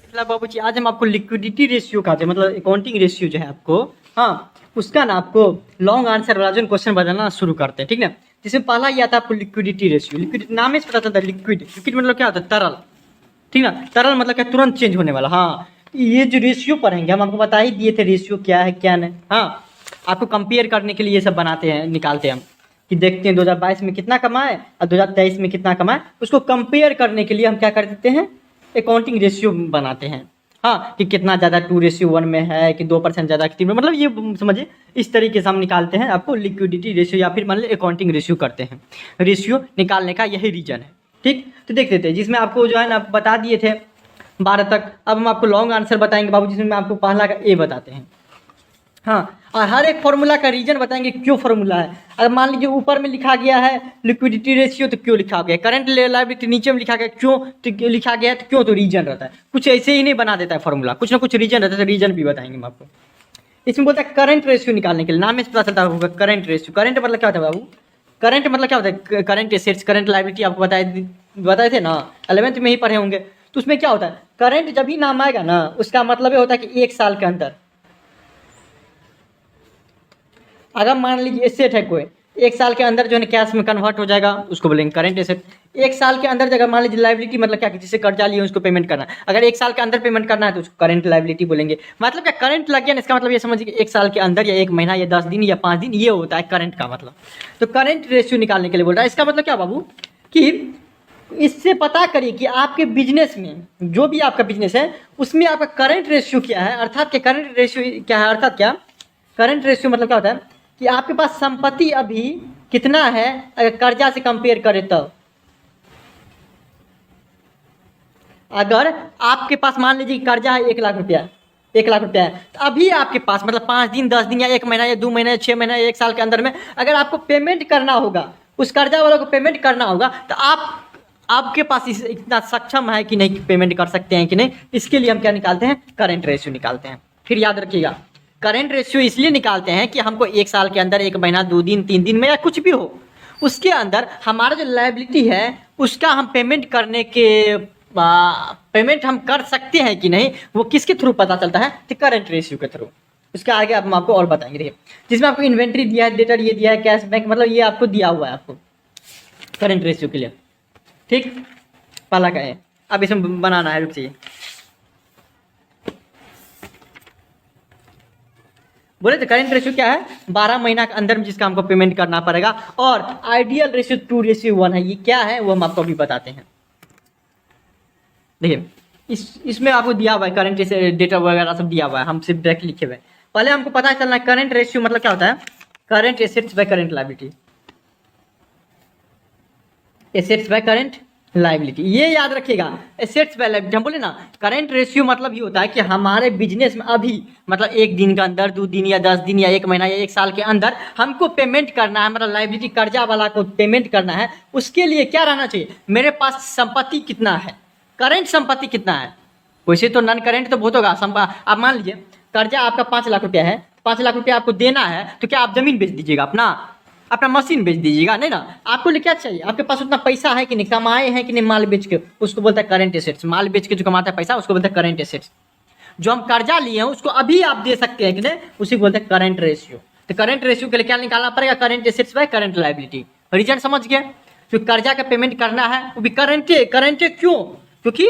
मतलब बाबू जी आज हम आपको लिक्विडिटी रेशियो का जो मतलब अकाउंटिंग रेशियो जो है आपको, हाँ, उसका ना आपको लॉन्ग आंसर वाला जो क्वेश्चन बनाना शुरू करते हैं, ठीक ना। जिसमें पहला ये आता है आपको लिक्विडिटी रेशियो। लिक्विड नाम से पता चलता है, लिक्विड लिक्विड मतलब क्या होता है, तरल, ठीक ना। तरल मतलब क्या, तुरंत चेंज होने वाला। हाँ, ये जो रेशियो पढ़ेंगे हम आपको बता ही दिए थे रेशियो क्या है क्या नहीं। हाँ, आपको कंपेयर करने के लिए ये सब बनाते हैं, निकालते हैं हम कि देखते हैं 2022 में कितना कमाए और 2023 में कितना कमाए, उसको कंपेयर करने के लिए हम क्या कर देते हैं, अकाउंटिंग रेशियो बनाते हैं। हाँ, कि कितना ज़्यादा 2:1 में है कि 2% ज़्यादा कि 3 में, मतलब ये समझिए इस तरीके से हम निकालते हैं आपको लिक्विडिटी रेशियो या फिर मान लीजिए अकाउंटिंग रेशियो करते हैं। रेशियो निकालने का यही रीजन है, ठीक। तो देख लेते हैं, जिसमें आपको जो है ना बता दिए थे 12 तक। अब हम आपको लॉन्ग आंसर बताएंगे बाबू, जिसमें आपको पहला का ए बताते हैं। हाँ, और हर एक फॉर्मूला का रीजन बताएंगे क्यों फॉर्मूला है। अगर मान लीजिए ऊपर में लिखा गया है लिक्विडिटी रेशियो तो क्यों लिखा गया, करंट लायबिलिटी नीचे में लिखा गया क्यों, तो लिखा गया है तो क्यों, तो रीजन रहता है। कुछ ऐसे ही नहीं बना देता है फॉर्मूला, कुछ ना कुछ रीजन रहता है, तो रीजन भी बताएंगे हम आपको। इसमें बोलता है करंट रेशियो निकालने के लिए, नाम से पता चलता होगा करंट रेशियो। करंट मतलब क्या होता है बाबू, करंट मतलब क्या होता है, करंट एसेट्स करंट लायबिलिटी आपको बताए थे ना, 11th में ही पढ़े होंगे। तो उसमें क्या होता है, करंट जब भी नाम आएगा ना उसका मतलब ये होता है कि 1 साल के अंदर, अगर मान लीजिए एसेट है कोई, 1 साल के अंदर जो है कैश में कन्वर्ट हो जाएगा, उसको बोलेंगे करंट एसेट। 1 साल के अंदर जगह मान लीजिए लाइबिलिटी मतलब क्या, जिससे कर्जा लिए उसको पेमेंट करना है, अगर 1 साल के अंदर पेमेंट करना है तो उसको करंट लाइबिलिटी बोलेंगे। मतलब क्या, करंट लग गया ना, इसका मतलब ये समझिए 1 साल के अंदर या 1 महीना या 10 दिन या 5 दिन, ये होता है करंट का मतलब। तो करंट रेशियो निकालने के लिए बोल रहा है। इसका मतलब क्या बाबू, कि इससे पता करिए कि आपके बिजनेस में, जो भी आपका बिजनेस है उसमें आपका करंट रेशियो क्या है, अर्थात क्या करंट रेशियो क्या है, अर्थात क्या करंट रेशियो मतलब क्या होता है कि आपके पास संपत्ति अभी कितना है अगर कर्जा से कंपेयर करें तो। अगर आपके पास मान लीजिए कर्जा है 1 लाख रुपया, 1 लाख रुपया है, तो अभी आपके पास मतलब 5 दिन 10 दिन या 1 महीना या 2 महीना या 6 महीना या 1 साल के अंदर में अगर आपको पेमेंट करना होगा, उस कर्जा वालों को पेमेंट करना होगा, तो आपके पास इतना सक्षम है कि नहीं, पेमेंट कर सकते हैं कि नहीं। इसके लिए हम क्या निकालते हैं, करंट रेशियो निकालते हैं। फिर याद रखिएगा, करंट रेशियो इसलिए निकालते हैं कि हमको 1 साल के अंदर 1 महीना 2 दिन 3 दिन में या कुछ भी हो, उसके अंदर हमारा जो लायबिलिटी है उसका हम पेमेंट करने के पेमेंट हम कर सकते हैं कि नहीं, वो किसके थ्रू पता चलता है, तो करंट रेशियो के थ्रू। उसके आगे हम आपको और बताएंगे। देखिए, जिसमें आपको इन्वेंट्री दिया है, डेटर ये दिया है, कैश बैंक मतलब ये आपको दिया हुआ है आपको करंट रेशियो के लिए, ठीक। पहला का है, अब इसमें बनाना है, रुक जाइए। बोले तो करंट रेशियो क्या है, 12 महीना के अंदर में जिसका हमको पेमेंट करना पड़ेगा। और आइडियल रेशियो 2:1 है, ये क्या है वो हम आपको अभी बताते हैं। देखिए, इसमें आपको दिया हुआ है करंट डेटा वगैरह सब दिया हुआ है, हम सिर्फ डायरेक्ट लिखे हुए हैं। पहले हमको पता चलना है करंट रेशियो मतलब क्या होता है, current assets by current liability, assets by current liability, ये याद रखिएगा। एसेट्स बाय लायबिलिटी हम बोले ना, करंट रेशियो मतलब ये होता है कि हमारे बिजनेस में अभी मतलब 1 दिन के अंदर, 2 दिन या 10 दिन या 1 महीना या 1 साल के अंदर हमको पेमेंट करना है, मतलब लायबिलिटी कर्जा वाला को पेमेंट करना है। उसके लिए क्या रहना चाहिए, मेरे पास संपत्ति कितना है, करंट संपत्ति कितना है। वैसे तो नॉन करंट तो बहुत होगा। आप मान लीजिए कर्जा आपका 5 लाख रुपया है, 5 लाख रुपया आपको देना है, तो क्या आप जमीन बेच दीजिएगा, अपना मशीन बेच दीजिएगा, नहीं ना। आपको लिए क्या चाहिए, आपके पास उतना पैसा है कि नहीं, कमाए हैं कि नहीं माल बेच के, उसको बोलता है करंट एसेट्स। माल बेच के जो कमाता है पैसा उसको बोलते हैं करंट एसेट्स। जो हम कर्जा लिए हैं उसको अभी आप दे सकते हैं कि नहीं, उसी को बोलते हैं करंट रेशियो। तो करंट रेशियो के लिए क्या निकालना पड़ेगा, current assets by current liability. Reason समझ गया, जो कर्जा का पेमेंट करना है वो भी करंट क्यों, क्योंकि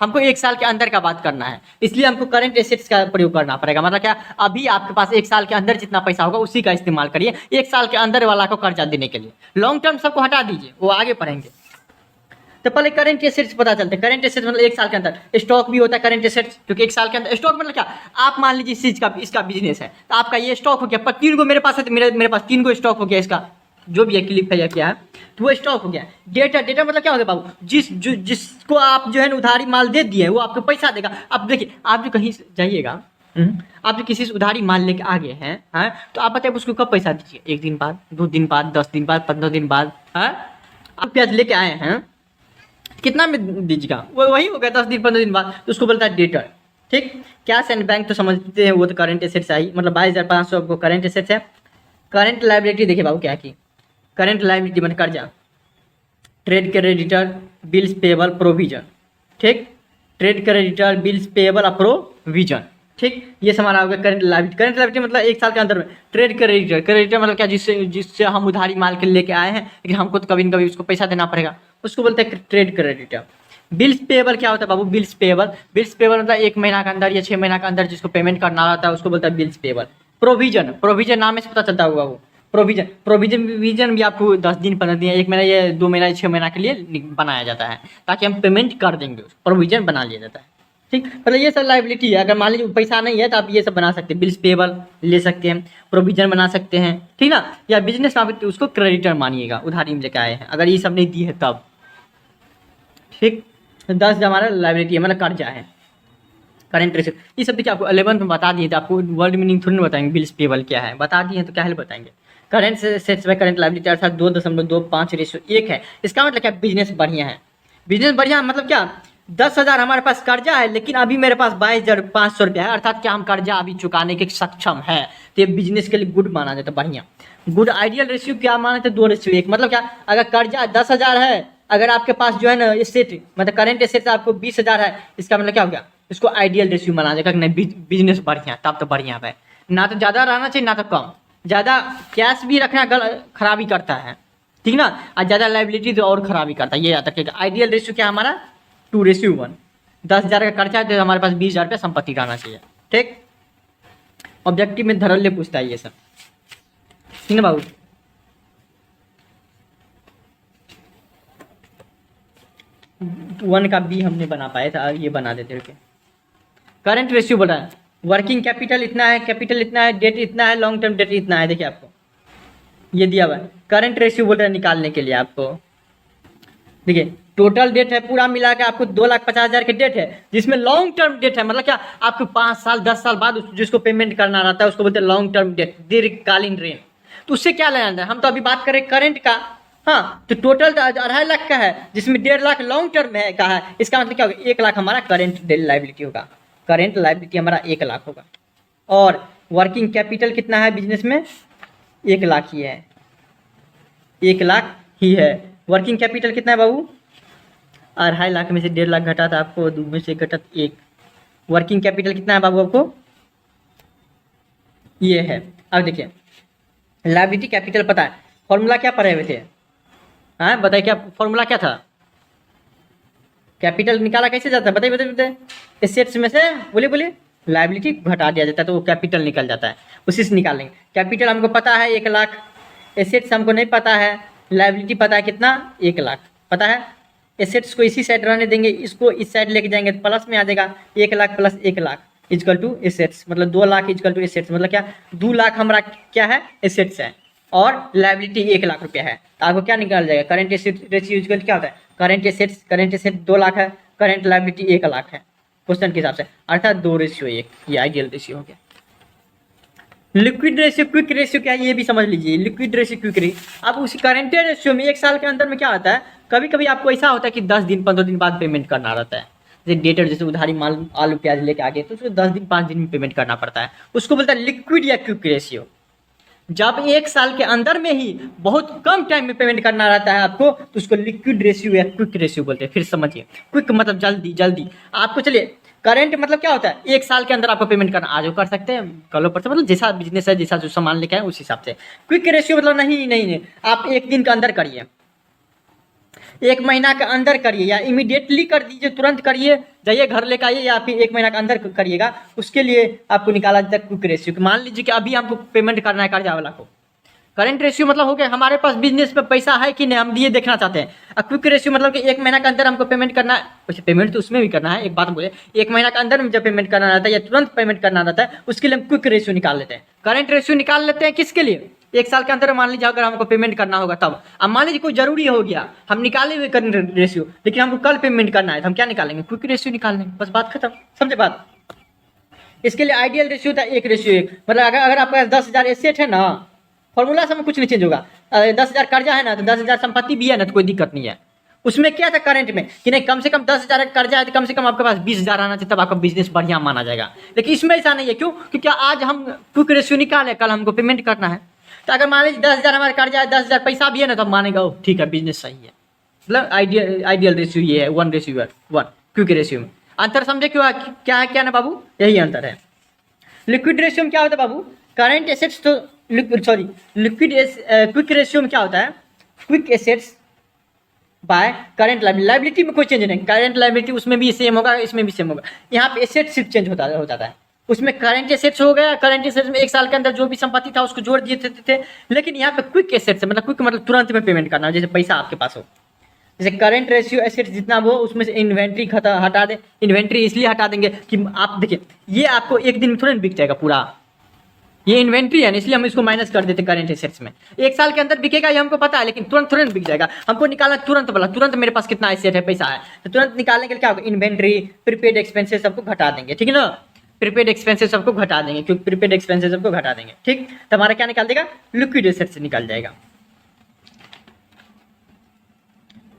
हमको 1 साल के अंदर का बात करना है, इसलिए हमको करंट एसेट्स का प्रयोग करना पड़ेगा। मतलब क्या, अभी आपके पास 1 साल के अंदर जितना पैसा होगा उसी का इस्तेमाल करिए 1 साल के अंदर वाला को कर्जा देने के लिए। लॉन्ग टर्म सबको हटा दीजिए, वो आगे पढ़ेंगे। तो पहले करंट एसेट्स पता चलते हैं। करंट एसेट्स मतलब 1 साल के अंदर, स्टॉक भी होता है करंट एसेट्स, क्योंकि 1 साल के अंदर स्टॉक मतलब क्या, आप मान लीजिए इस चीज का, इसका बिजनेस है तो आपका ये स्टॉक हो गया, पर 3 को मेरे पास है तो मेरे पास 3 को स्टॉक हो गया, इसका जो भी है क्लिप है या क्या है, तो वो स्टॉक हो गया। डेटा मतलब क्या होता है बाबू, जिसको आप जो है ना उधारी माल दे दिए वो आपको पैसा देगा। अब देखिए, आप जो कहीं जाइएगा, आप जो किसी से उधारी माल लेके आ गए हैं, तो आप बताइए उसको कब पैसा दीजिए, 1 दिन बाद, 2 दिन बाद, 10 दिन बाद, 15 दिन बाद, आप प्याज लेके आए हैं, कितना में दीजिएगा, वो वही हो गया 10 दिन 15 दिन बाद, तो उसको बोलता है डेटर, ठीक। कैश एंड बैंक तो समझते हैं, वो तो करंट एसेट्स आई, मतलब 22,500 आपको करंट एसेट्स है। करंट लायबिलिटी देखिए बाबू क्या की, करंट लायबिलिटी मतलब कर्जा, trade creditor, bills payable, provision, ठीक। Trade creditor, bills payable, provision. ठीक, ये हमारा होगा करंट लायबिलिटी। करंट लायबिलिटी मतलब एक साल के अंदर में। ट्रेड क्रेडिटर, क्रेडिटर मतलब क्या, जिससे जिससे हम उधारी माल के लेके आए हैं लेकिन हमको तो कभी न कभी उसको पैसा देना पड़ेगा, उसको बोलते हैं ट्रेड क्रेडिटर। बिल्स पेएबल क्या होता है बाबू? बिल्स पेएबल, बिल्स पेएबल मतलब 1 महीना के अंदर या 6 महीना के अंदर जिसको पेमेंट करना रहता है उसको बोलता है बिल्स पेएबल। प्रोविजन, प्रोविजन नाम से पता चलता होगा वो। प्रोविजन, प्रोविजन भी आपको 10 दिन 15 दिन 1 महीना या 2 महीना 6 महीना के लिए बनाया जाता है ताकि हम पेमेंट कर देंगे, प्रोविजन बना लिया जाता है। ठीक, मतलब ये सब लाइबिलिटी है। अगर मान लीजिए पैसा नहीं है तो आप ये सब बना सकते हैं, बिल्स पेएबल ले सकते हैं, प्रोविजन बना सकते हैं, ठीक ना। या बिजनेस में आप उसको क्रेडिटर मानिएगा, उधारी में लेके आए हैं, अगर ये सब नहीं दी है तब। ठीक, 10 हमारा लाइबिलिटी है, मतलब कर्जा है। करेंट रेशियो, ये सब देखिए आपको 11th में बता दिए थे, आपको वर्ड मीनिंग थोड़ी ना बताएंगे, बिल्स पेएबल क्या है बता दिए तो क्या है बताएंगे। Current sets by current liability अर्थात 2.25 है। इसका मतलब क्या, बिजनेस बढ़िया है। बिजनेस बढ़िया मतलब क्या, 10,000 हमारे पास कर्जा है लेकिन अभी मेरे पास 22,500 रुपया है, अर्थात क्या हम कर्जा अभी चुकाने के सक्षम है, तो ये बिजनेस के लिए गुड माना जाता है, बढ़िया। गुड। आइडियल रेशियो क्या माना जाता है? 2:1। मतलब क्या, अगर कर्जा 10,000 है, अगर आपके पास जो है ना एसेट मतलब करंट एसेट आपको 20,000 है, इसका मतलब क्या हो गया, इसको आइडियल रेशियो माना जाएगा कि नहीं बिजनेस बढ़िया, तब तो बढ़िया है। ना तो ज़्यादा रहना चाहिए ना तो कम। ज़्यादा कैश भी रखना खराबी करता है, ठीक ना, और ज़्यादा लाइबिलिटी तो और खराबी करता है, ये याद रखिएगा। आइडियल रेशियो क्या हमारा? 2:1। 10,000 का खर्चा है तो हमारे पास 20,000 रुपया संपत्ति रहना चाहिए। ठीक, ऑब्जेक्टिव में धड़ल्ले पूछता है ये सब, ठीक ना बाबू। वन का बी हमने बना पाया था, ये बना देते रुके। करंट रेशियो बोला है, वर्किंग कैपिटल इतना है, कैपिटल इतना है, डेट इतना है, लॉन्ग टर्म डेट इतना है। देखिए आपको ये दिया हुआ है, करंट रेशियो बोल रहा है निकालने के लिए आपको। देखिए टोटल डेट है पूरा मिला के आपको 2,50,000 के डेट है, जिसमें लॉन्ग टर्म डेट है, मतलब क्या आपको 5 साल 10 साल बाद जिसको पेमेंट करना रहता है उसको बोलते हैं लॉन्ग टर्म डेट, दीर्घकालीन ऋण। तो उससे क्या लेना है, हम तो अभी बात करें करंट का। हाँ, तो टोटल 2.5 लाख का है जिसमें 1.5 लाख लॉन्ग टर्म है का है, इसका मतलब क्या होगा, 1 लाख हमारा करंट लाइबिलिटी होगा। करंट लाइबिलिटी हमारा 1 लाख होगा। और वर्किंग कैपिटल कितना है बिजनेस में? 1 लाख ही है, 1 लाख ही है। वर्किंग कैपिटल कितना है बाबू? 2.5 लाख में से 1.5 लाख घटा था आपको, 2 में से घटा 1। वर्किंग कैपिटल कितना है बाबू आपको? ये है। अब देखिए लायबिलिटी कैपिटल पता है, फॉर्मूला क्या पढ़े हुए थे? हाँ बताइए, क्या फॉर्मूला क्या था? कैपिटल निकाला कैसे जाता है, बताइए बताइए बताइए। एसेट्स में से बोलिए लायबिलिटी घटा दिया जाता है तो वो कैपिटल निकल जाता है, उसी से निकालेंगे। कैपिटल हमको पता है 1 लाख, एसेट्स हमको नहीं पता है, लायबिलिटी पता है कितना, 1 लाख पता है। एसेट्स को इसी साइड रहने देंगे, इसको इस साइड लेके जाएंगे तो प्लस में आ जाएगा, 1 lakh plus 1 lakh equal to assets, मतलब 2 लाख इजकल टू एसेट्स, मतलब क्या 2 लाख हमारा क्या है, एसेट्स है, और लायबिलिटी 1 लाख रुपया है। तो आपको क्या निकाल जाएगा, करंट एसेट रेशियो इजकल क्या होता है, करंट एसेट 2 लाख है, करंट लायबिलिटी 1 लाख है क्वेश्चन के हिसाब से, अर्थात 2:1, ये आइडियल रेशियो हो गया। लिक्विड रेशियो क्विक रेशियो क्या है ये भी समझ लीजिए। लिक्विड रेशियो क्विक रेशियो, अब उसी करंट रेशियो में 1 साल के अंदर में क्या होता है, कभी कभी आपको ऐसा होता है कि 10 दिन 15 दिन बाद पेमेंट करना रहता है, जैसे डेटर जैसे उधारी माल आलू प्याज लेके आ गए तो उसको 10 दिन 5 दिन में पेमेंट करना पड़ता है, उसको बोलता है लिक्विड या क्विक रेशियो। जब 1 साल के अंदर में ही बहुत कम टाइम में पेमेंट करना रहता है आपको तो उसको लिक्विड रेशियो या क्विक रेशियो बोलते हैं। फिर समझिए, क्विक मतलब जल्दी जल्दी आपको, चलिए करंट मतलब क्या होता है, 1 साल के अंदर आपको पेमेंट करना, आज कर सकते हैं कल पर, मतलब जैसा बिजनेस है जैसा जो सामान लेके आए उस हिसाब से। क्विक रेशियो मतलब नहीं आप 1 दिन के अंदर करिए, 1 महीना के अंदर करिए, या इमीडिएटली कर दीजिए, तुरंत करिए, जाइए घर लेकर आइए, या फिर 1 महीना के अंदर करिएगा, उसके लिए आपको निकाला जाता है क्विक रेशियो। मान लीजिए कि अभी हमको पेमेंट करना है कर्जा वाला को, करंट रेशियो मतलब हो गया हमारे पास बिजनेस में पैसा है कि नहीं, हम ये देखना चाहते हैं। और क्विक रेशियो मतलब कि 1 महीना के अंदर हमको पेमेंट करना है, वैसे पेमेंट तो उसमें भी करना है, एक बात बोले 1 महीना के अंदर में जब पेमेंट करना रहता है या तुरंत पेमेंट करना रहता है उसके लिए हम क्विक रेशियो निकाल लेते हैं। करंट रेशियो निकाल लेते हैं किसके लिए, 1 साल के अंदर मान लीजिए अगर हमको पेमेंट करना होगा तब। अब मान लीजिए कोई जरूरी हो गया, हम निकाले हुए करंट रेशियो लेकिन हमको कल पेमेंट करना है तो हम क्या निकालेंगे, क्विक रेशियो निकाल लेंगे, बस बात खत्म, समझे बात। इसके लिए आइडियल रेशियो था 1:1, मतलब अगर आपके पास 10,000 एसेट है ना, फॉर्मूला से में कुछ नहीं चेंज होगा, 10,000 कर्जा है ना तो 10,000 संपत्ति भी है ना तो कोई दिक्कत नहीं है। उसमें क्या था करंट में कि नहीं कम से कम 10,000 कर्जा है तो कम से कम आपके पास 20,000 आना चाहिए, तब आपका बिजनेस बढ़िया माना जाएगा। लेकिन इसमें ऐसा नहीं है, क्यों, क्योंकि आज हम क्विक रेशियो निकाले, कल हमको पेमेंट करना है। तो अगर मान लीजिए 10,000 हमारे कर्जा है, 10,000 पैसा भी है ना तो मानेगा ठीक है बिजनेस सही है, मतलब आइडियल रेशियो ये है 1:1 क्विक रेशियो में। अंतर समझे क्यों क्या है क्या ना बाबू, यही अंतर है। लिक्विड रेशियो में क्या होता है बाबू, करंट एसेट्स तो लिक्विड क्विक रेशियो में क्या होता है, quick assets by current liability में कोई चेंज नहीं, करंट लाइबिलिटी उसमें भी सेम होगा, इसमें भी सेम होगा। यहाँ पे एसेट सिर्फ चेंज हो जाता है, उसमें करंट एसेट्स हो गया, करंट एसेट्स में एक साल के अंदर जो भी संपत्ति था उसको जोड़ दिए थे। लेकिन यहाँ पे क्विक एसेट्स मतलब क्विक मतलब तुरंत में पेमेंट करना, जैसे पैसा आपके पास हो, जैसे करंट रेशियो एसेट्स जितना वो उसमें से इन्वेंट्री हटा दें। इन्वेंट्री इसलिए हटा देंगे कि आप देखिए ये आपको एक दिन में तुरंत बिक जाएगा पूरा, ये इन्वेंट्री है ना, इसलिए हम इसको माइनस कर देते करंट एसेट्स में। एक साल के अंदर बिकेगा ये हमको पता है, लेकिन तुरंत बिक जाएगा। हमको निकालना तुरंत बोला, तुरंत मेरे पास कितना एसेट है, पैसा है, तो तुरंत निकालने के लिए क्या होगा, इन्वेंट्री प्रीपेड एक्सपेंसेस सबको घटा देंगे, ठीक है ना, प्रीपेड एक्सपेंसेस सबको घटा देंगे, क्योंकि प्रीपेड एक्सपेंसेस सबको घटा देंगे, ठीक। तो हमारा क्या निकाल देगा, लिक्विड एसेट्स निकाल जाएगा।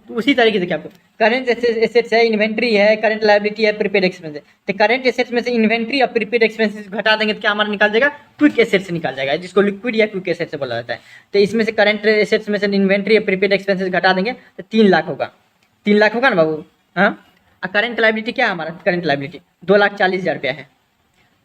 तो उसी तरीके से क्या आपको करंट एसेट्स है, इन्वेंट्री है, करंट लायबिलिटी है, प्रीपेड एक्सपेंस है। तो करंट एसेट्स में से इन्वेंट्री और प्रीपेड एक्सपेंसेस घटा देंगे तो क्या हमारा निकाल जाएगा, क्विक एसेट्स निकाल जाएगा, जिसको लिक्विड या क्विक एसेट्स बोला जाता है। तो इसमें से करंट एसेट्स में से इन्वेंट्री या प्रीपेड एक्सपेंसेस घटा देंगे तो 3 लाख होगा, 3 लाख होगा ना बाबू, हाँ। और करंट लायबिलिटी क्या है हमारा, करंट लायबिलिटी 2,40,000 रुपया है।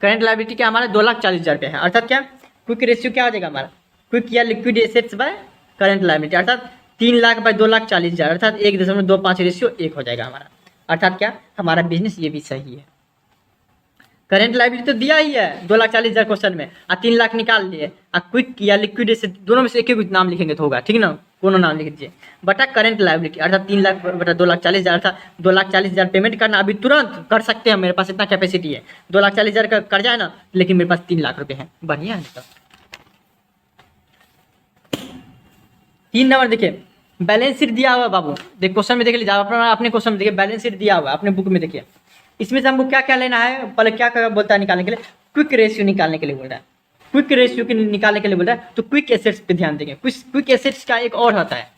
करंट लायबिलिटी क्या हमारा 2,40,000 रुपया है, अर्थात क्या क्विक रेशियो क्या हो जाएगा हमारा, क्विक या liquid assets by current liability, अर्थात 3 लाख बाय 2,40,000 अर्थात 1.25 रेशियो 1 हो जाएगा हमारा। अर्थात क्या हमारा बिजनेस ये भी सही है। करंट लायबिलिटी तो दिया ही है 2,40,000 क्वेश्चन में, और 3 लाख निकाल लिए, और क्विक या लिक्विड एसेट दोनों में से एक एक नाम लिखेंगे तो होगा, ठीक ना, कोनो नाम लिख दीजिए बटा करंट लायबिलिटी, अर्थात 3 लाख बटा 2,40,000 अर्थात 2,40,000 पेमेंट करना अभी तुरंत कर सकते हैं, मेरे पास इतना कैपेसिटी है। 2,40,000 का कर्जा है ना, लेकिन मेरे पास 3 लाख रुपये है, बढ़िया है। 3 नंबर देखिए, बैलेंस शीट दिया हुआ है बाबू, देख क्वेश्चन में देख लीजिए, अपने क्वेश्चन में देखिए बैलेंस शीट दिया हुआ है अपने बुक में, देखिए इसमें से हमको क्या क्या लेना है, पहले क्या बोलता है निकालने के लिए, क्विक रेशियो निकालने के लिए बोल रहा है, क्विक रेशियो के निकालने के लिए बोल रहा है, तो क्विक एसेट्स पे ध्यान देंगे। क्विक एसेट्स का एक और होता है,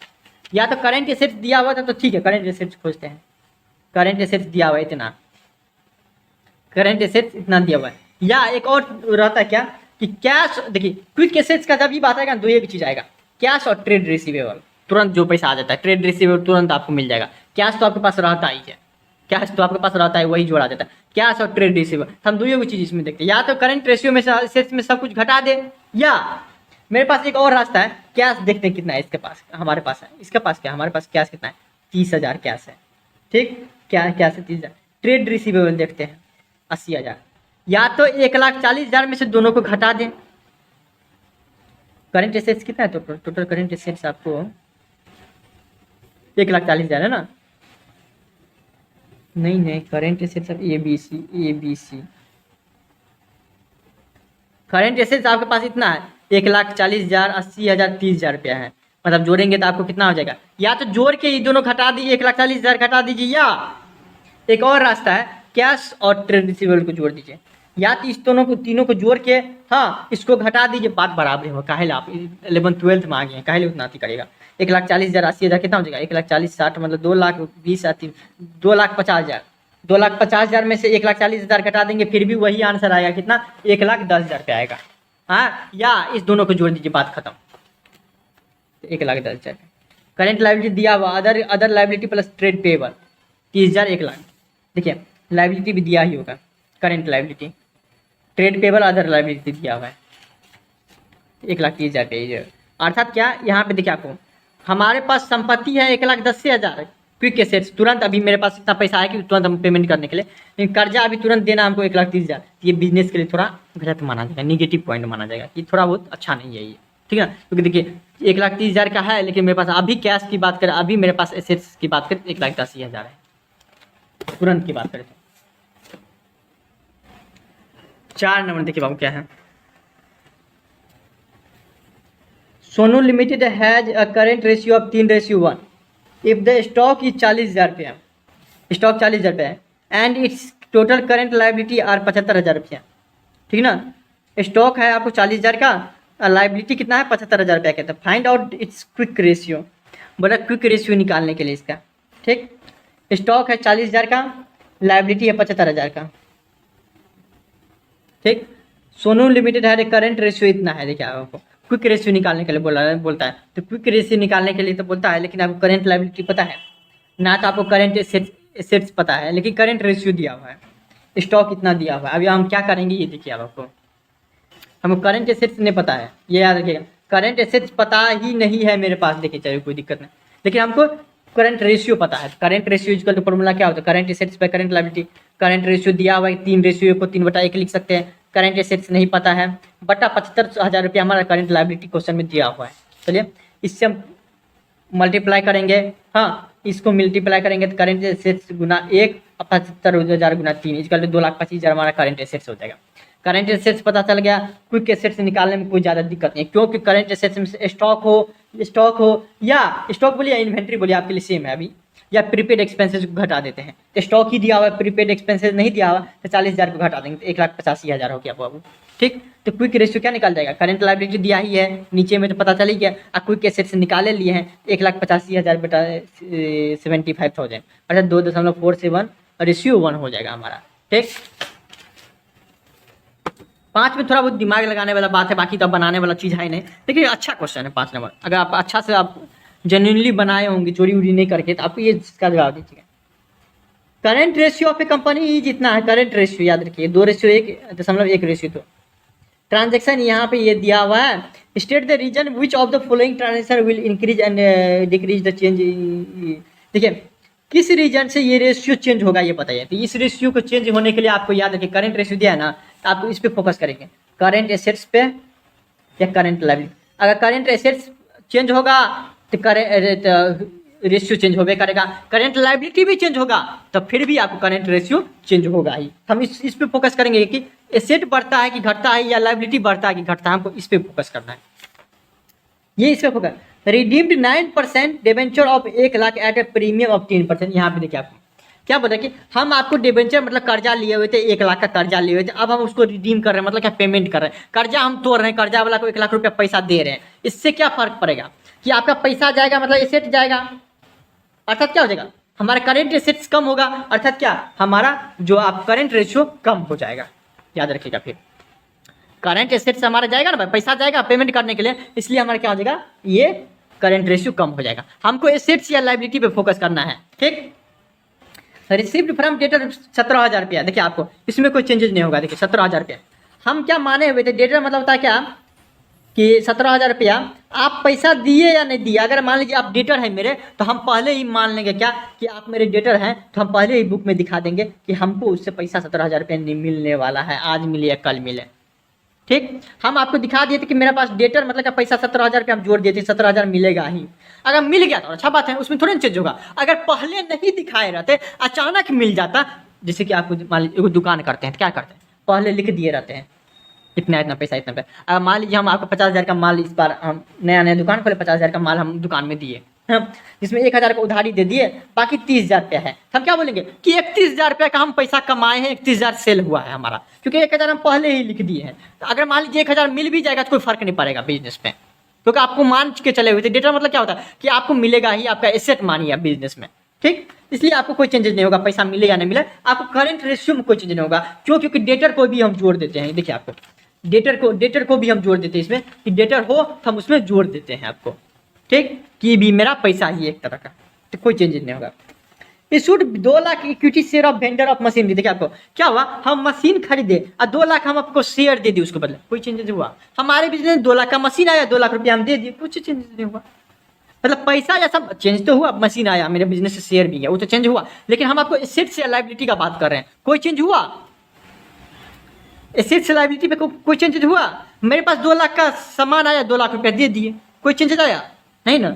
या तो करंट एसेट्स दिया हुआ था तो ठीक है, करंट एसेट्स खोजते हैं, करंट एसेट्स दिया हुआ है इतना, करंट एसेट्स इतना दिया हुआ है, या एक और रहता है क्या कि कैश, देखिए क्विक एसेट्स का जब ये बात आएगा तो एक चीज आएगा, कैश और ट्रेड रिसीवेबल, तुरंत जो पैसा आ जाता है, ट्रेड रिसीवेबल तुरंत आपको मिल जाएगा, कैश तो आपके पास रहता ही है, कैश तो आपके पास रहता है वही जोड़ा जाता है, कैश और ट्रेड रिसीवेबल। हम दोनों चीज इसमें देखते हैं, या तो करंट रेशियो में एसेट्स में सब कुछ घटा दे, या मेरे पास एक और रास्ता है, कैश देखते हैं कितना है इसके पास, हमारे पास है, इसके पास क्या, हमारे पास कैश कितना है, 30,000 कैश है, ठीक, क्या कैश है 30,000। ट्रेड रिसीवेबल देखते हैं 80,000, या तो 1,40,000 में से दोनों को घटा दें। करंट एसेट्स कितना है, तो टोटल करंट एसेट्स आपको 1,40,000 है ना, नहीं current assets A B C, current assets आपके पास इतना है 1,40,000, 80,000, 30,000 रुपया है, मतलब जोड़ेंगे तो आपको कितना हो जाएगा, या तो जोड़ के ये दोनों घटा दीजिए, 1,40,000 घटा दीजिए, या एक और रास्ता है कैश और ट्रेड रिसीवेबल को जोड़ दीजिए, या तो इस दोनों को तीनों को जोड़ के हाँ इसको घटा दीजिए, बात बराबर हो, काहे आप 11th-12th में आ गए हैं, काहे उतना करेगा। 1,40,000, 80,000 कितना हो जाएगा, 1,40,000, 60 मतलब 2,20,000, 2,50,000, 2,50,000 में से 1,40,000 घटा देंगे, फिर भी वही आंसर आएगा कितना, 1,10,000 पे आएगा, हाँ, या इस दोनों को जोड़ दीजिए, बात खत्म, 1,10,000। करंट लायबिलिटी दिया हुआ, other liability plus trade payable 30,000, 1,00,000, देखिए लायबिलिटी भी दिया ही होगा, current liability, trade payable, other liability दिया हुआ है 1,30,000 पे, अर्थात क्या यहाँ पे देखिए आपको हमारे पास संपत्ति है 1,10,000, क्विक एसेट्स तुरंत अभी मेरे पास इतना पैसा है कि तुरंत हम पेमेंट करने के लिए, लेकिन कर्जा अभी तुरंत देना हमको 1,30,000, ये बिजनेस के लिए थोड़ा गलत माना जाएगा, निगेटिव पॉइंट माना जाएगा, कि थोड़ा बहुत अच्छा नहीं है ये, ठीक है ना, क्योंकि देखिए 1,30,000 का है, लेकिन मेरे पास अभी कैश की बात करें, अभी मेरे पास एसेट्स की बात करें 1,80,000 है, तुरंत की बात करें तो। 4 नंबर देखिए बाबू क्या है, Sonu limited has a current ratio of 3:1 if the stock is 40,000 रुपया, स्टॉक 40,000 रुपया है, and its total current liability are 75,000 रुपया, ठीक ना, स्टॉक है आपको 40,000 का, लायबिलिटी कितना है 75,000 रुपया का, find out it's quick ratio, बोला क्विक रेशियो निकालने के लिए इसका, ठीक, स्टॉक है 40,000 का, लायबिलिटी है 75,000 का, ठीक, सोनू लिमिटेड है, करंट रेशियो इतना है, देखिए आपको क्विक रेशियो निकालने के लिए बोलता है, तो क्विक रेशियो निकालने के लिए तो बोलता है, लेकिन आपको करंट लायबिलिटी पता है ना, तो आपको करंट एसेट्स एसेट्स पता है लेकिन करंट रेशियो दिया हुआ है, स्टॉक इतना दिया हुआ है। अभी हम क्या करेंगे ये देखिए, अब आपको हमको करंट एसेट्स नहीं पता है, ये याद रखिएगा। करंट एसेट्स पता ही नहीं है मेरे पास, देखिए चलिए कोई दिक्कत नहीं, लेकिन हमको करंट रेशियो पता है। Current ratio equal to formula क्या होता है, current assets by current liability. Current ratio दिया हुआ है 3 को 3/1 लिख सकते हैं। करंट एसेट्स नहीं पता है, बटा 75,000 रुपया हमारा करंट लायबिलिटी क्वेश्चन में दिया हुआ है। चलिए इससे हम मल्टीप्लाई करेंगे, हाँ इसको मल्टीप्लाई करेंगे तो करंट एसेट्स गुना 1 और 75,000 गुना 3 इक्वल टू 2,25,000 हमारा करंट एसेट्स हो जाएगा। करंट एसेट्स पता चल गया। क्विक एसेट्स निकालने में कोई ज़्यादा दिक्कत नहीं, क्योंकि करंट एसेट्स में स्टॉक हो या स्टॉक बोलिए या इन्वेंट्री बोलिए, आपके लिए सेम है अभी, या प्रीपेड एक्सपेंसेस को घटा देते हैं। तो स्टॉक ही दिया हुआ है, प्रीपेड एक्सपेंसेस नहीं दिया हुआ तो 40,000 को घटा देंगे तो 1,85,000 हो गया बाबू। ठीक, तो क्विक रेशियो क्या निकल जाएगा, करंट लायबिलिटी दिया ही है नीचे में तो पता चल ही गया, और क्विक एसेट्स निकाले लिए हैं 1,85,000 बटा 75,000 अर्थात 2.47 रेशियो 1 हो जाएगा हमारा। ठीक, 5 में थोड़ा बहुत दिमाग लगाने वाला बात है, बाकी तो बनाने वाला चीज़ है नहीं, लेकिन अच्छा क्वेश्चन है 5 नंबर। अगर आप अच्छा से आप जेन्युइनली बनाए होंगे, चोरी उरी नहीं करके, तो आपको ये इसका जवाब दीजिएगा। Current ratio of A company जितना है, करंट रेशियो याद रखिए 2:1.1 ट्रांजेक्शन यहाँ पे ये दिया हुआ है। State the reason which of the following transaction will increase and decrease the change. देखिए किस रीजन से ये रेशियो चेंज होगा ये बताइए। तो इस रेशियो को चेंज होने के लिए आपको याद रखिए, करंट रेशियो दिया है ना, तो आप इस पे फोकस करेंगे, करंट एसेट्स पे या करंट लायबिलिटी। अगर करंट एसेट्स चेंज होगा तो रेशियो चेंज होगा करेगा, करंट लायबिलिटी भी चेंज होगा तो फिर भी आपको करंट रेशियो चेंज होगा ही। हम इस पे फोकस करेंगे कि एसेट बढ़ता है कि घटता है, या लायबिलिटी बढ़ता है कि घटता है, हमको इस पे फोकस करना है। ये इस पे focus. Redeemed 9% debenture of 1,00,000 at a premium of 10%। यहाँ पे देखिए आपको क्या बोला कि हम आपको डिबेंचर मतलब कर्जा लिए हुए थे, 1,00,000 का कर्जा लिए हुए थे, अब हम उसको रिडीम कर रहे हैं, मतलब क्या पेमेंट कर रहे हैं, कर्जा हम तोड़ रहे हैं, कर्जा वाला को 1,00,000 रुपया पैसा दे रहे हैं। इससे क्या फर्क पड़ेगा कि आपका पैसा जाएगा मतलब एसेट जाएगा, अर्थात क्या हो जाएगा हमारा करंट एसेट्स कम होगा, अर्थात क्या हमारा जो आप करंट रेशियो कम हो जाएगा। याद रखिएगा, फिर करंट एसेट्स हमारा जाएगा ना भाई, पैसा जाएगा पेमेंट करने के लिए, इसलिए हमारा क्या हो जाएगा, ये करंट रेशियो कम हो जाएगा। हमको एसेट्स या लायबिलिटी पे फोकस करना है। ठीक, रिसीव्ड फ्रॉम डेटर 17,000 रुपया। देखिए आपको इसमें कोई चेंजेस नहीं होगा। देखिए 17,000 रुपया हम क्या माने हुए थे, डेटर मतलब होता है क्या कि 17,000 रुपया आप पैसा दिए या नहीं दिए। अगर मान लीजिए आप डेटर है मेरे, तो हम पहले ही मान लेंगे क्या कि आप मेरे डेटर हैं, तो हम पहले ही बुक में दिखा देंगे कि हमको उससे पैसा 17,000 रुपया नहीं मिलने वाला है, आज मिले या कल मिले। ठीक, हम आपको दिखा दिए थे कि मेरे पास डेटर मतलब का पैसा 17,000 रुपया हम जोड़ दिए थे, 17,000 मिलेगा ही। अगर मिल गया तो अच्छा बात है, उसमें थोड़ा चेंज होगा। अगर पहले नहीं दिखाए रहते, अचानक मिल जाता, जैसे कि आपको मान लीजिए दुकान करते हैं तो क्या करते हैं, पहले लिख दिए रहते हैं इतना पैसा इतना पैसा। अगर मान लीजिए हम आपको 50,000 का माल, इस बार हम नया दुकान खोले, 50,000 का माल हम दुकान में दिए, जिसमें 1,000 का उधारी दे दिए, बाकी 30,000 रुपया है। हम क्या बोलेंगे कि 31,000 रुपया का हम पैसा कमाए हैं, 31,000 सेल हुआ है हमारा, क्योंकि 1,000 हम पहले ही लिख दिए हैं। तो अगर मान लीजिए 1,000 मिल भी जाएगा तो कोई फर्क नहीं पड़ेगा बिजनेस में, क्योंकि आपको मान के चले हुए थे। डेटा मतलब क्या होता है कि आपको मिलेगा ही, आपका एसेट मानिए बिजनेस में। ठीक, इसलिए आपको कोई चेंजेस नहीं होगा, पैसा मिले या नहीं मिले, आपको करंट रेशियो में कोई चेंज नहीं होगा। क्यों, क्योंकि डेटर को भी हम जोड़ देते हैं। देखिए आपको डेटर को भी हम जोड़ देते हैं इसमें, कि डेटर हो तो हम उसमें जोड़ देते हैं आपको। ठीक, कि भी मेरा पैसा ही एक तरह का, तो कोई चेंजेस नहीं होगा। Issued 2,00,000 equity share of vendor of machine. देखिए आपको क्या हुआ, हम मशीन खरीदे और 2,00,000 हम आपको शेयर दे दिए, उसको बदले कोई चेंजेस हुआ। हमारे बिजनेस में 2,00,000 का मशीन आया, 2,00,000 रुपया हम दे दिए, कुछ चेंजेस नहीं हुआ। मतलब पैसा या सब चेंज तो हुआ, मशीन आया, मेरे बिजनेस से शेयर भी गया, वो तो चेंज हुआ, लेकिन हम आपको एसेट्स या लायबिलिटी का बात कर रहे हैं, कोई चेंज हुआ, एसेट्स लायबिलिटी पे कोई चेंजेस हुआ। मेरे पास 2,00,000 का सामान आया, 2,00,000 रुपया दे दिए, कोई चेंजेस आया नहीं ना,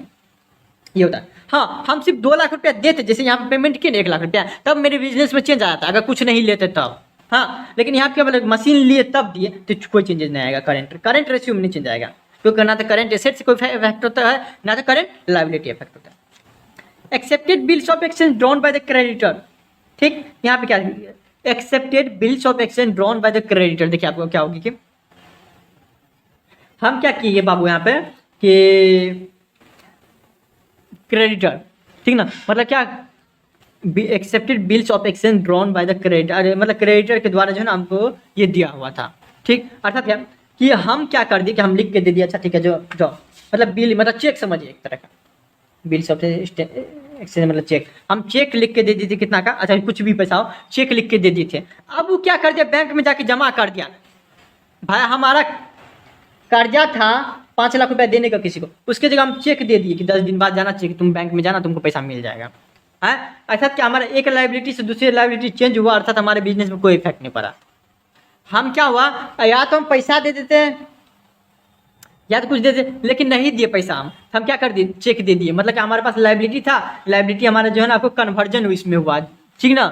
ये होता है। हाँ, हम सिर्फ 2,00,000 रुपया देते, जैसे यहाँ पे पेमेंट किए ना 1,00,000 रुपया, तब मेरे बिजनेस में चेंज आया था, अगर कुछ नहीं लेते तब। हाँ, लेकिन यहाँ पे क्या बोले, मशीन लिए तब दिए तो कोई चेंजेस नहीं आएगा, करंट रेशियो में नहीं चेंज आएगा, क्योंकि ना तो करंट एसेट से कोई इफेक्ट होता है, ना तो करंट लायबिलिटी इफेक्ट होता है। Accepted bills of exchange drawn by the creditor. ठीक, यहाँ पे क्या accepted bills of exchange drawn by the creditor. देखिए आपको क्या होगी कि हम क्या किए बाबू यहाँ पे कि क्रेडिटर, ठीक ना, मतलब क्या accepted bills of exchange drawn by the creditor, मतलब क्रेडिटर के द्वारा जो है ना हमको ये दिया हुआ था। ठीक, अर्थात क्या कि हम क्या कर दिए कि हम लिख के दे दिया, अच्छा ठीक है, जो मतलब बिल मतलब चेक समझिए एक तरह का, बिल्स ऑफ एक्सचेंज मतलब चेक, हम चेक लिख के दे दिए थे कितना का, अच्छा कुछ भी पैसा हो चेक लिख के दे दिए थे। अब वो क्या कर दिया, बैंक में जाके जमा कर दिया। भाई हमारा कर्जा था 5 लाख रुपया देने का किसी को, उसके जगह हम चेक दे दिए कि 10 दिन बाद जाना चेक, तुम बैंक में जाना तुमको पैसा मिल जाएगा। है अर्थात क्या हमारा एक लाइबिलिटी से दूसरी लाइबिलिटी चेंज हुआ, अर्थात हमारे बिजनेस में कोई इफेक्ट नहीं पड़ा। हम क्या हुआ, या तो हम पैसा दे देते हैं या तो कुछ दे दे, लेकिन नहीं दिए पैसा, हम क्या कर दिए, चेक दे दिए। मतलब कि हमारे पास लाइबिलिटी था, लाइबिलिटी हमारा जो है ना आपको कन्वर्जन इसमें हुआ, ठीक ना,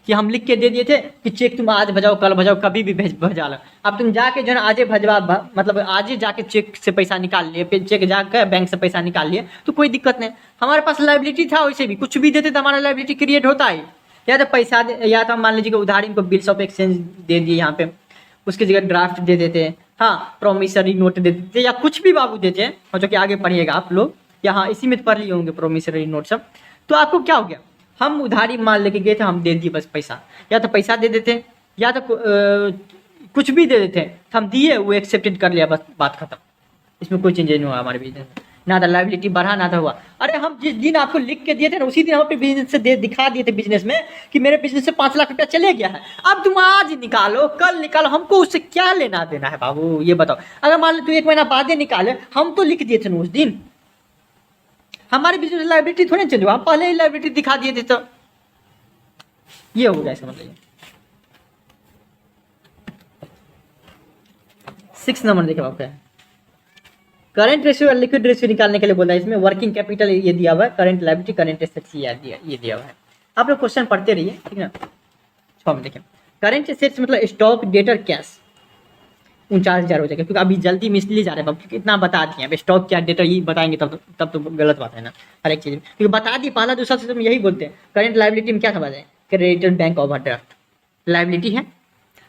कि हम लिख के दे दिए थे कि चेक तुम आज भजाओ कल भजाओ कभी भी भजा लो। अब तुम जाके जो है ना आज भजवा मतलब आज ही जाके चेक से पैसा निकाल लिए, फिर चेक जाकर बैंक से पैसा निकाल लिए तो कोई दिक्कत नहीं। हमारे पास लाइबिलिटी था, वैसे भी कुछ भी देते तो हमारा लाइबिलिटी क्रिएट होता है। या तो पैसा या तो हम मान लीजिए कि उधारी को बिल्स ऑफ एक्सचेंज दे दिए यहाँ पे, उसकी जगह ड्राफ्ट दे देते हैं, हाँ प्रोमिसरी नोट दे देते या कुछ भी बाबू देते हैं, और जो कि आगे पढ़िएगा आप लोग, यहाँ इसी में पढ़ लिए होंगे प्रोमिसरी नोट सब। तो आपको क्या हो गया, हम उधारी माल लेके गए थे, हम दे दिए बस पैसा, या तो पैसा दे देते या तो कुछ भी दे देते, हम दिए वो एक्सेप्टेड कर लिया, बस बात खत्म। इसमें कोई चेंज नहीं हुआ हमारे बिजनेस में, ना था लाइबिलिटी बढ़ा ना था हुआ। अरे हम जिस दिन आपको लिख के दिए थे ना उसी दिन हम अपने बिजनेस से दिखा दिए थे बिजनेस में कि मेरे बिजनेस से 5 लाख रुपया चले गया है। अब तुम आज निकालो कल निकालो, हमको उससे क्या लेना देना है बाबू, ये बताओ। अगर मान लो तू 1 महीना बाद निकाले, हम तो लिख दिए थे ना उस दिन, हमारी बिजनेस लाइबिलिटी थोड़ी चेंज हुआ, हम पहले ही लाइबिलिटी दिखा दिए थे। तो ये हो गया समझ लीजिए। 6 नंबर देखिए आपका करंट रेशियो और लिक्विड रेशियो निकालने के लिए बोला है। इसमें वर्किंग कैपिटल ये दिया हुआ है, करंट लायबिलिटी करंट एसेट्स ये दिया हुआ है। आप लोग क्वेश्चन पढ़ते रहिए, ठीक ना। 6 में देखिए करंट एसेट्स मतलब स्टॉक डेटर कैश 49,000 हो जाएगा, क्योंकि अभी जल्दी में इसलिए जा रहे हैं बाबू क्योंकि इतना बता दिए। अब स्टॉक क्या डेटर ये बताएंगे तब तो गलत बात है ना, हर एक चीज़ में क्योंकि बता दिए। पहला दूसरा से तुम यही बोलते हैं। करंट लायबिलिटी में क्या समझ है, क्रेडिट बैंक ओवरड्राफ्ट लायबिलिटी है,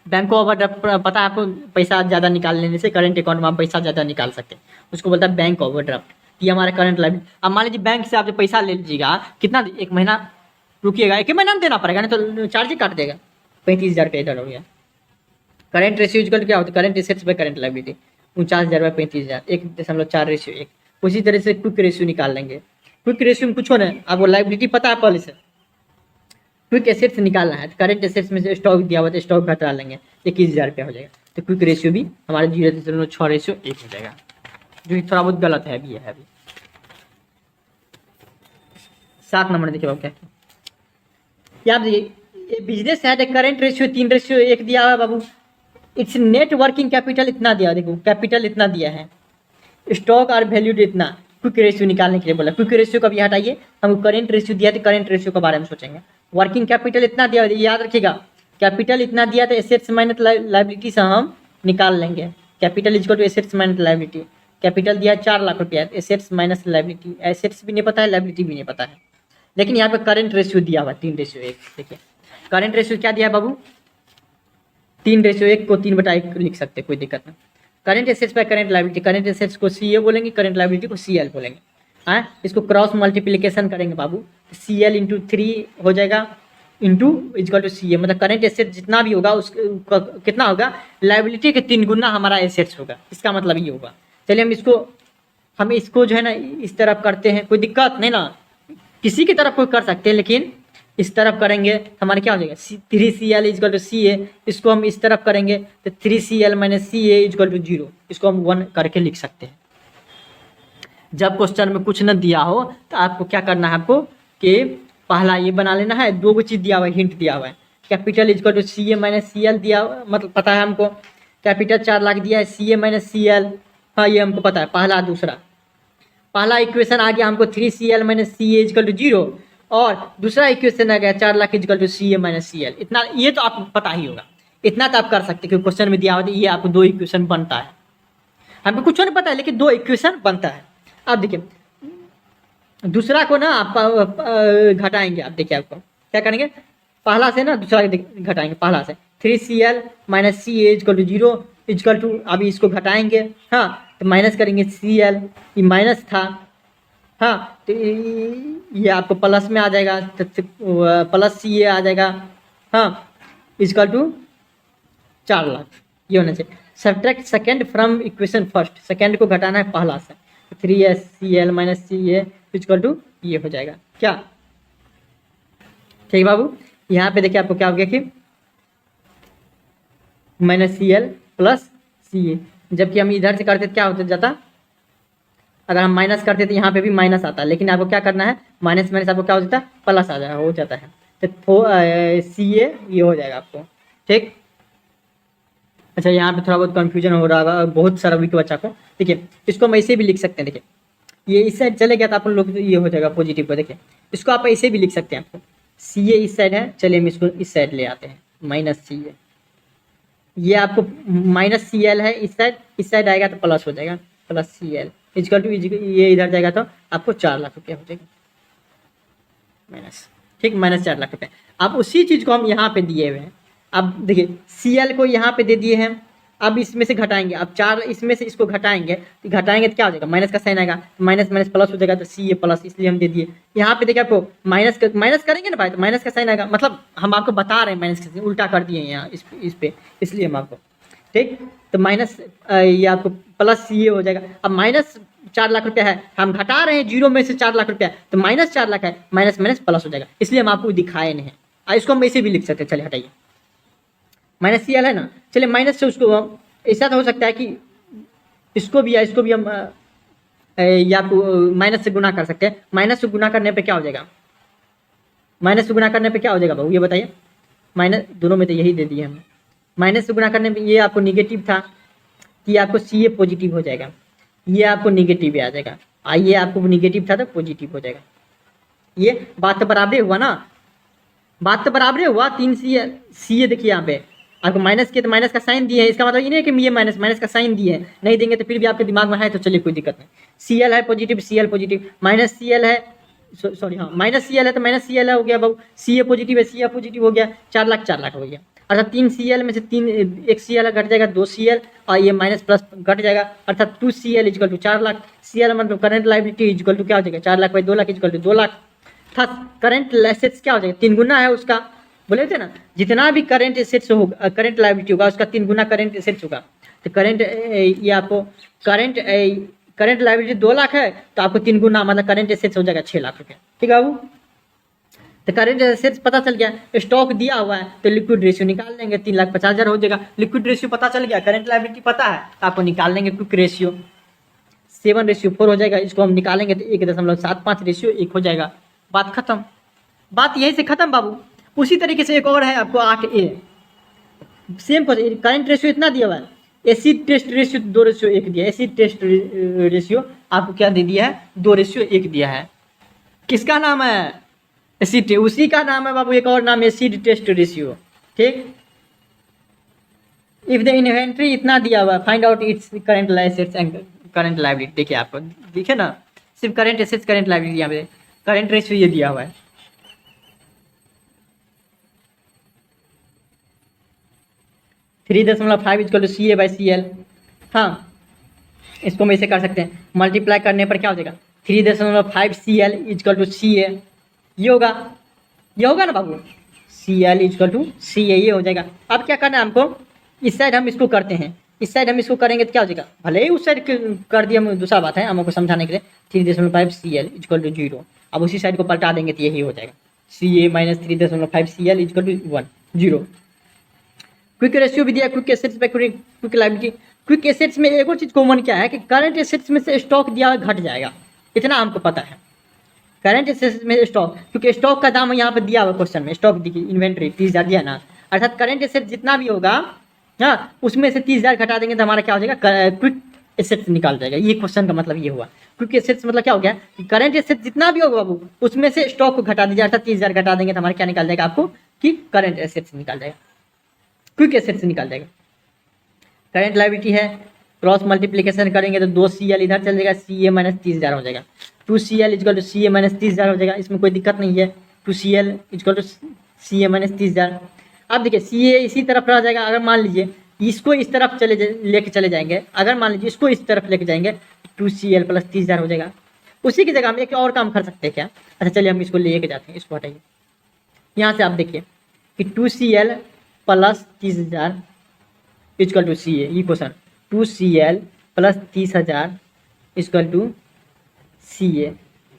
बैंक को ओवरड्राफ्ट पता है आपको, पैसा ज़्यादा निकाल लेने से करंट अकाउंट में आप पैसा ज़्यादा निकाल सकते हैं, उसको बोलता है बैंक ओवरड्राफ्ट। ये हमारा करंट लायबिलिटी। अब मान लीजिए बैंक से आप जो पैसा ले लीजिएगा, कितना 1 महीना रुकिएगा, 1 महीना में देना पड़ेगा, नहीं तो चार्ज ही काट देगा। 35,000 रुपये इधर हो गया। करंट रेशियो इक्वल क्या होता है, current assets by current liability. 49,000 by 35,000, 1.4:1। उसी तरह से क्विक रेशियो निकाल लेंगे। क्विक रेशियो में कुछ होना है, आपको लायबिलिटी पता है पहले से, क्विक एसेट्स निकालना है। करंट एसेट्स में से स्टॉक दिया हुआ तो स्टॉक घटा लेंगे, 21,000 रुपया हो जाएगा। तो क्विक रेशियो भी हमारे 0.6:1 हो जाएगा, जो कि थोड़ा बहुत गलत है अभी है अभी। 7 नंबर देखिए बाबू क्या आप देखिए बिजनेस है, करंट रेशियो 3:1 दिया हुआ है बाबू। इट्स नेट वर्किंग कैपिटल इतना दिया, देखो कैपिटल इतना दिया है, स्टॉक और वैल्यूड इतना। क्विक रेशियो निकालने के लिए बोला, क्विक रेशियो का भी हटाइए, हमको करंट रेशियो दिया तो करंट रेशियो के बारे में सोचेंगे। वर्किंग कैपिटल इतना दिया, याद रखिएगा कैपिटल इतना दिया तो एसेट्स माइनस लायबिलिटी से हम निकाल लेंगे। Capital equal to assets minus liability. Capital दिया 4 लाख रुपया, एसेट्स माइनस लायबिलिटी। एसेट्स भी नहीं पता है, लायबिलिटी भी नहीं पता है, लेकिन यहाँ पे करंट रेशियो दिया हुआ 3:1। देखिए करंट रेशियो क्या दिया है बाबू, 3:1 को 3/1 लिख सकते, कोई दिक्कत नहीं। Current assets by current liability, current assets को CA बोलेंगे, करंट लायबिलिटी को CL बोलेंगे। हाँ इसको क्रॉस मल्टीप्लिकेशन करेंगे बाबू, CL इंटू 3 हो जाएगा, इंटू इक्वल टू CA। मतलब करंट एसेट जितना भी होगा उसका कितना होगा, लायबिलिटी के 3 गुना हमारा एसेट्स होगा, इसका मतलब ये होगा। चलिए हम इसको जो है ना इस तरफ करते हैं, कोई दिक्कत नहीं ना, किसी की तरफ कोई कर सकते हैं, लेकिन इस तरफ करेंगे हमारे क्या हो जाएगा 3CL इक्वल टू CA। इसको हम इस तरफ करेंगे तो 3CL minus CA equal to 0, इसको हम 1 करके लिख सकते हैं। जब क्वेश्चन में कुछ न दिया हो तो आपको क्या करना है, आपको कि पहला ये बना लेना है, 2 चीज़ दिया हुआ है, हिंट दिया हुआ है। Capital equal to CA minus CL दिया, मतलब पता है हमको कैपिटल 4 लाख दिया है, CA माइनस CL, हाँ ये हमको पता है। पहला इक्वेशन आ गया हमको 3CL minus CA equal to 0, और दूसरा इक्वेशन आ गया 4 lakh equal to CA minus CL। इतना ये तो आपको पता ही होगा, इतना तो आप कर सकते क्योंकि क्वेश्चन में दिया हुआ है। ये आपको 2 इक्वेशन बनता है, हमको कुछ नहीं पता है लेकिन 2 इक्वेशन बनता है। आप देखिए दूसरा को ना आप घटाएंगे, आप देखिए आपको क्या करेंगे, पहला से ना दूसरा घटाएंगे, पहला से 3CL minus CA equal to 0 equal to, अभी इसको घटाएंगे, हाँ तो माइनस करेंगे CL, ये माइनस था, हाँ तो ये आपको प्लस में आ जाएगा, तो प्लस CA आ जाएगा, हाँ इक्वल टू 4 लाख, ये होना चाहिए। Subtract second from equation first, second को घटाना है पहला से, 3CL minus CA equal to ये हो जाएगा क्या ठीक है बाबू। यहाँ पे देखिए आपको क्या हो गया कि -Cl प्लस Ca, जबकि हम इधर से करते तो क्या होता जाता, अगर हम माइनस करते तो यहाँ पे भी माइनस आता, लेकिन आपको क्या करना है, माइनस माइनस आपको क्या हो जाता है, प्लस आ जाएगा, हो जाता है। तो Ca ये हो जाएगा आपको, ठीक। अच्छा, यहाँ पे थोड़ा बहुत कंफ्यूजन हो रहा होगा बहुत सारा वीक बच्चा को। देखिए इसको हम ऐसे भी लिख सकते हैं, देखिए ये इस साइड चले गया तो आप लोग ये हो जाएगा पॉजिटिव को। देखिए इसको आप ऐसे भी लिख सकते हैं, आपको Ca इस साइड है, चलिए हम इसको इस साइड ले आते हैं, -Ca, ये आपको -Cl है इस साइड आएगा तो प्लस हो जाएगा, प्लस Cl इजकल टू ये इधर जाएगा तो आपको 4 लाख रुपया हो जाएगा, माइनस, ठीक, -4 लाख रुपये। अब उसी चीज़ को हम यहाँ पे दिए हुए हैं। अब देखिए Cl को यहाँ पे दे दिए हैं, अब इसमें से घटाएंगे, अब 4 इसमें से इसको घटाएंगे तो क्या हो जाएगा, माइनस का साइन आएगा, माइनस माइनस प्लस हो जाएगा, तो Ca प्लस, इसलिए हम दे दिए। यहाँ पे देखिए आपको माइनस करेंगे ना भाई, तो माइनस का साइन आएगा, मतलब हम आपको बता रहे हैं माइनस का साइन उल्टा कर दिए हैं यहाँ इस पे, इसलिए हम आपको, ठीक। तो माइनस ये आपको प्लस Ca हो जाएगा। अब -4 लाख रुपया है, हम घटा रहे हैं जीरो में से 4 लाख रुपया, तो -4 लाख है, माइनस माइनस प्लस हो जाएगा, इसलिए हम आपको दिखाए नहीं है। इसको हम ऐसे भी लिख सकते हैं, चलिए हटाइए, -Cl है ना, चलिए माइनस से उसको हम ऐसा तो हो सकता है कि इसको भी हम या माइनस से गुना कर सकते हैं। माइनस से गुना करने पे क्या हो जाएगा, माइनस से गुना करने पे क्या हो जाएगा बाबू, ये बताइए। माइनस दोनों में तो यही दे दिए हम, माइनस से गुना करने पे ये आपको निगेटिव था कि आपको Ca पॉजिटिव हो जाएगा, ये आपको निगेटिव आ जाएगा, ये आपको निगेटिव था तो पॉजिटिव हो जाएगा। ये बात तो बराबर हुआ ना, बात तो बराबर हुआ। 3 Ca देखिए यहाँ पे आपको माइनस किया तो माइनस का साइन दिए है, इसका मतलब ये नहीं है कि ये माइनस का साइन दिए है, नहीं देंगे तो फिर भी आपके दिमाग में है तो चलिए कोई दिक्कत नहीं। Cl है पॉजिटिव, Cl पॉजिटिव, -Cl है, सॉरी हाँ -Cl है तो -Cl हो गया बाबू, Ca पॉजिटिव है, Ca पॉजिटिव हो गया, 4 लाख हो गया। अर्थात 3 Cl में से एक Cl घट जाएगा, 2 Cl और ये माइनस प्लस घट जाएगा, अर्थात 2 Cl equal to 4 lakh. Cl मतलब करंट लायबिलिटी इक्वल टू क्या हो जाएगा, 4 lakh by 2 lakh equal to 2 lakh. था करंट एसेट्स क्या हो जाएगा, 3 गुना है उसका, बोले थे ना जितना भी करंट एसेट्स होगा, करंट लायबिलिटी होगा उसका 3 गुना करंट एसेट्स होगा। तो करंट ये आपको करंट लायबिलिटी 2 लाख है तो आपको 3 गुना मतलब करंट एसेट्स हो जाएगा 6 लाख रुपया, ठीक है बाबू। तो करंट एसेट्स पता चल गया, स्टॉक दिया हुआ है तो लिक्विड रेशियो निकाल लेंगे, 3,50,000 हो जाएगा। लिक्विड रेशियो पता चल गया, करंट लायबिलिटी पता है तो आपको निकाल लेंगे क्विक रेशियो, 7:4 हो जाएगा, इसको हम निकालेंगे तो 1.75:1 हो जाएगा, बात खत्म। बात यही से खत्म बाबू। उसी तरीके से एक और है आपको 8A, सेम करंट रेशियो इतना दिया हुआ है, एसिड टेस्ट रेशियो 2:1 दिया है, एसिड टेस्ट रेशियो आपको क्या दे दिया है, 2:1 दिया है। किसका नाम है, एसिड, उसी का नाम है बाबू, एक और नाम एसिड टेस्ट रेशियो, ठीक। इफ द इन्वेंट्री इतना दिया हुआ, find out its current assets and current liability. देखिए आपको दिखे ना, सिर्फ करंट एसेट्स करंट लायबिलिटी, यहाँ पे करंट रेशियो ये दिया हुआ है, 3.5 इक्वल टू Ca/Cl। हाँ इसको हम ऐसे कर सकते हैं, मल्टीप्लाई करने पर क्या हो जाएगा, 3.5 Cl इक्वल टू Ca, ये होगा ना बाबू, Cl इक्वल टू Ca, ये हो जाएगा। अब क्या करना है हमको, इस साइड हम इसको करते हैं, इस साइड हम इसको करेंगे तो क्या हो जाएगा, भले ही उस साइड कर दिया, हम दूसरा बात है, हम आपको समझाने के लिए 3.5 Cl इक्वल टू 0, अब उसी साइड को पलटा देंगे तो यही हो जाएगा, Ca minus 3.5 Cl equal to 1 0। Quick ratio भी दिया, quick assets by quick liability. Quick assets में एक और चीज़ कॉमन क्या है कि करंट एसेट्स में से स्टॉक दिया हुआ घट जाएगा, इतना हमको पता है। करंट एसेट्स में स्टॉक, क्योंकि स्टॉक का दाम यहाँ पर दिया हुआ क्वेश्चन में, स्टॉक देखिए इन्वेंट्री 30,000 दिया ना, अर्थात करंट एसेट जितना भी होगा हाँ उसमें से 30,000 घटा देंगे तो हमारा क्या हो जाएगा, क्विक एसेट्स निकाल जाएगा। ये क्वेश्चन का मतलब ये हुआ। क्विक एसेट्स मतलब क्या हो गया कि करंट एसेट जितना भी होगा बाबू उसमें से स्टॉक को घटा दीजिए, अर्थात 30,000 घटा देंगे तो हमारा क्या निकाल जाएगा आपको, कि करंट एसेट्स निकाल जाएगा, क्विक एसेट्स निकाल जाएगा। करंट लायबिलिटी है, क्रॉस मल्टीप्लिकेशन करेंगे तो 2 Cl इधर चल जाएगा, Ca माइनस 30,000 हो जाएगा, 2 Cl equal to Ca minus 30,000 हो जाएगा, इसमें कोई दिक्कत नहीं है। 2 Cl equal to Ca minus 30,000। अब देखिए Ca इसी तरफ रह जाएगा, अगर मान लीजिए इसको इस तरफ लेके चले जाएंगे, अगर मान लीजिए इसको इस तरफ लेके जाएंगे 2 Cl प्लस 30,000 हो जाएगा। उसी की जगह हम एक और काम कर सकते हैं क्या, अच्छा चलिए हम इसको लेके जाते हैं, इसको हटाइए। यहाँ से आप देखिए कि 2 Cl plus 30,000 equal to Ca, ये question 2 Cl plus 30,000 equal to Ca,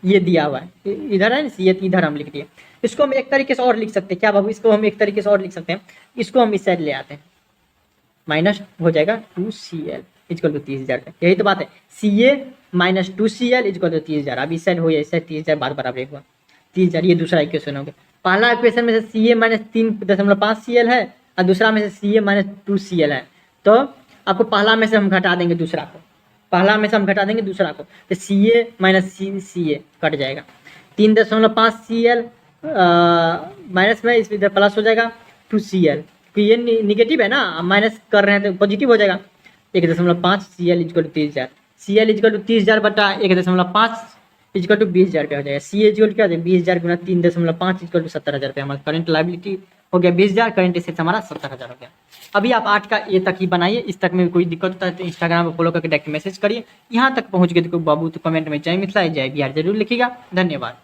ये दिया हुआ है, इधर है सी ए, इधर हम लिख दिए। इसको हम एक तरीके से और लिख सकते हैं, क्या बाबू, इसको हम एक तरीके से और लिख सकते हैं, इसको हम इस साइड ले आते हैं, माइनस हो जाएगा 2CL इजकल टू 30,000 का, यही तो बात है, CA minus 2CL is equal to 30,000। अब इस साइड हो या इस साइड 30,000 बार बराबर एक हुआ 30,000, ये दूसरा इक्वेशन हो गया। पहला इक्वेशन में से CA माइनस 3.5CL है और दूसरा में से CA माइनस 2CL है, तो आपको पहला में से हम घटा देंगे दूसरा को, पहला में से हम घटा देंगे दूसरा को, तो CA माइनस CA कट जाएगा, 3.5CL माइनस में इस इधर प्लस हो जाएगा 2CL, कि ये निगेटिव है ना, माइनस कर रहे हैं तो पॉजिटिव हो जाएगा, 1.5 CL equal to 30,000, CL equal to 30,000 बटा 1.5 इजकल टू 20,000 रुपया हो जाएगा, CA इजकल क्या हो जाएगा 20,000 गुना 3.5 इजकल टू 70,000 रुपया, हमारा करंट लायबिलिटी हो गया 20,000, करंट एसेट्स हमारा 70,000 हो गया। अभी आप 8 का ए तक ही बनाइए, इस तक में कोई दिक्कत होता है तो इंस्टाग्राम पर फॉलो करके डायरेक्ट मैसेज करिए। यहाँ तक पहुँच गए तो बाबू तो कमेंट में जय मिथिला जय बिहार जरूर लिखिएगा। धन्यवाद।